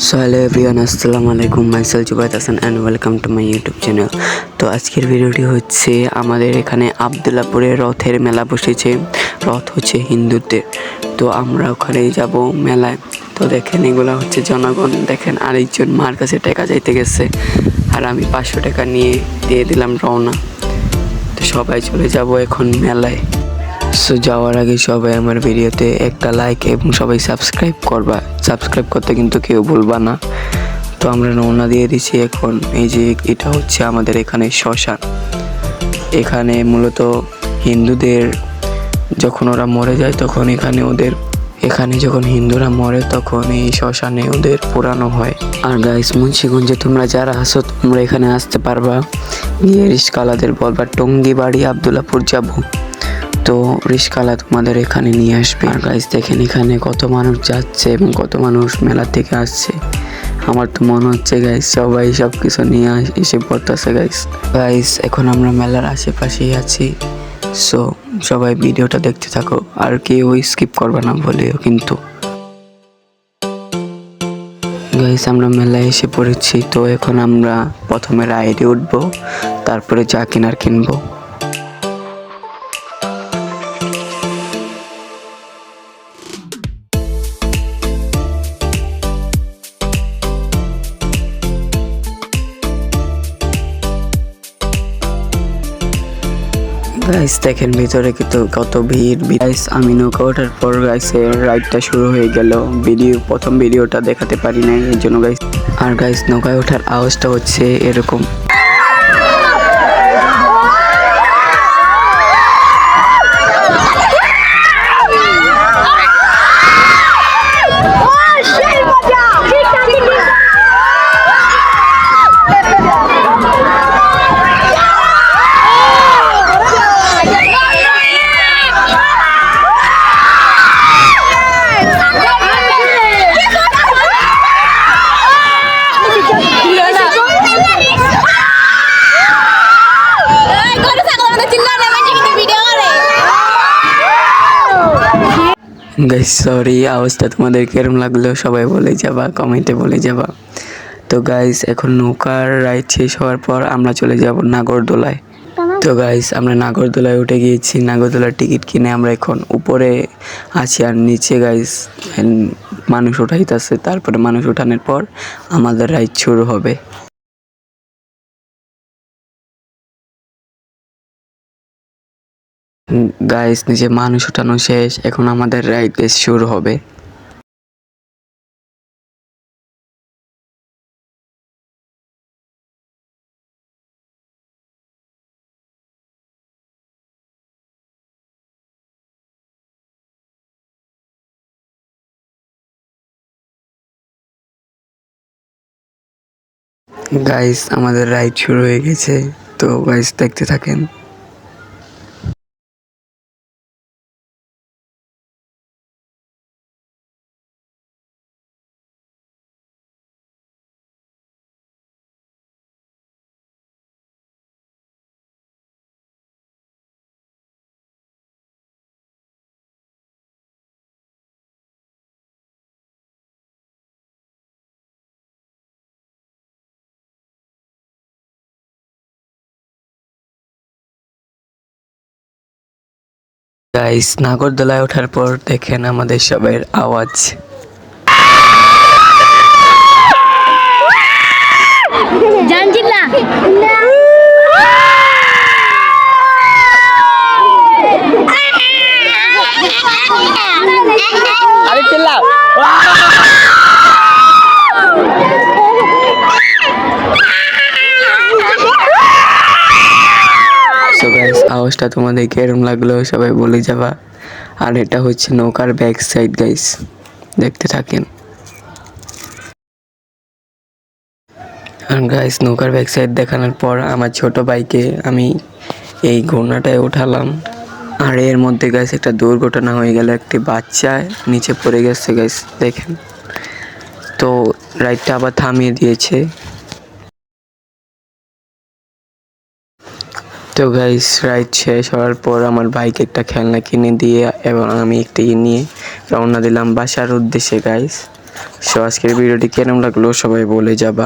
So hello everyone, আসসালামু আলাইকুম। Myself Zubayed Hasan and welcome to my YouTube channel. তো আজকের ভিডিওটি হচ্ছে আমাদের এখানে আবদুল্লাপুরে রথের মেলা বসেছে। রথ হচ্ছে হিন্দুদের, তো আমরা ওখানেই যাব মেলায়। তো দেখেন এগুলো হচ্ছে জনগণ। দেখেন আরেকজন মার কাছে টাকা চাইতে গেছে, আর আমি 500 টাকা নিয়ে দিয়ে দিলাম রওনা। তো সবাই চলে যাব এখন মেলায়। সো যাওয়ার আগে সবাই আমার ভিডিওতে একটা লাইক এবং সবাই সাবস্ক্রাইব করবা। সাবস্ক্রাইব করতে কিন্তু কেউ ভুলবা না। তো আমরা রওনা দিয়ে দিছি এখন। এই যে এটা হচ্ছে আমাদের এখানে শ্মশান। এখানে মূলত হিন্দুদের যখন ওরা মরে যায় তখন এখানে যখন হিন্দুরা মরে তখন এই শ্মশানে ওদের পোড়ানো হয়। আর গাইস, মুন্সিগঞ্জে তোমরা যারা আসো তোমরা এখানে আসতে পারবা, গিয়ে রিস্কালাদের বলবা টঙ্গিবাড়ি আবদুল্লাপুর যাবো। তো রিস্কালা তোমাদের এখানে নিয়ে আসবে। আর গাইস দেখেন এখানে কত মানুষ যাচ্ছে এবং কত মানুষ মেলা থেকে আসছে। আমার তো মনে হচ্ছে গাইস সবাই সব কিছু নিয়ে এসে পড়তেছে। গাইস এখন আমরা মেলার আশেপাশেই আছি। সো সবাই ভিডিওটা দেখতে থাকো, আর কেউ স্কিপ করবে না বলেও কিন্তু। গাইস আমরা মেলায় এসে পড়েছি। তো এখন আমরা প্রথমে রাইডে উঠবো, তারপরে যা কেনার কিনবো। গাইস দেখেন ভিতরে কিন্তু কত ভিড়। গাইস আমি নৌকা ওঠার পর গাইস রাইডটা শুরু হয়ে গেল। প্রথম ভিডিওটা দেখাতে পারি নাই এর জন্য গাইস। আর গাইস নৌকায় ওঠার আওয়াজটা হচ্ছে এরকম। গাইস সরি, আওয়াজটা তোমাদের কেরম লাগলো সবাই বলে যাবা, কমেন্টে বলে যাবা। তো গাইস এখন নৌকার রাইড শেষ হওয়ার পর আমরা চলে যাব নাগরদোলায়। তো গাইস আমরা নাগরদোলায় উঠে গিয়েছি। নাগরদোলার টিকিট কিনে আমরা এখন উপরে আছি, আর নিচে গাইস মানুষ উঠাইতেছে। তারপরে মানুষ উঠানোর পর আমাদের রাইড শুরু হবে। গাইস নিচে মানুষ উঠানো শেষ, এখন আমাদের রাইড শুরু হবে। গাইস আমাদের রাইড শুরু হয়ে গেছে। তো গাইস দেখতে থাকেন। গাইস নাগরদোলায় ওঠার পর দেখেন আমাদের সবার আওয়াজ। সো গাইস আওয়াজটা তোমাদের কেরম লাগলো সবাই বলে যাবা। আর এটা হচ্ছে নৌকার ব্যাক সাইড গাইস, দেখতে থাকেন। আর গাইস নৌকার ব্যাক সাইড দেখানোর পর আমার ছোট ভাইকে আমি এই ঘোড়াটায় উঠালাম। আর এর মধ্যে গাইস একটা দুর্ঘটনা হয়ে গেল, একটি বাচ্চা নিচে পড়ে গেছে গাইস দেখেন। তো রাইডটা আবার থামিয়ে দিয়েছে। তো গাইস রাইড শেষ হওয়ার পর আমার ভাইকে একটা খেলনা কিনে দিয়ে এবং আমি একটা নিয়ে রওনা দিলাম বাসার উদ্দেশ্যে গাইস। সো আজকের ভিডিওটি কেমন লাগলো সবাই বলে যাবা।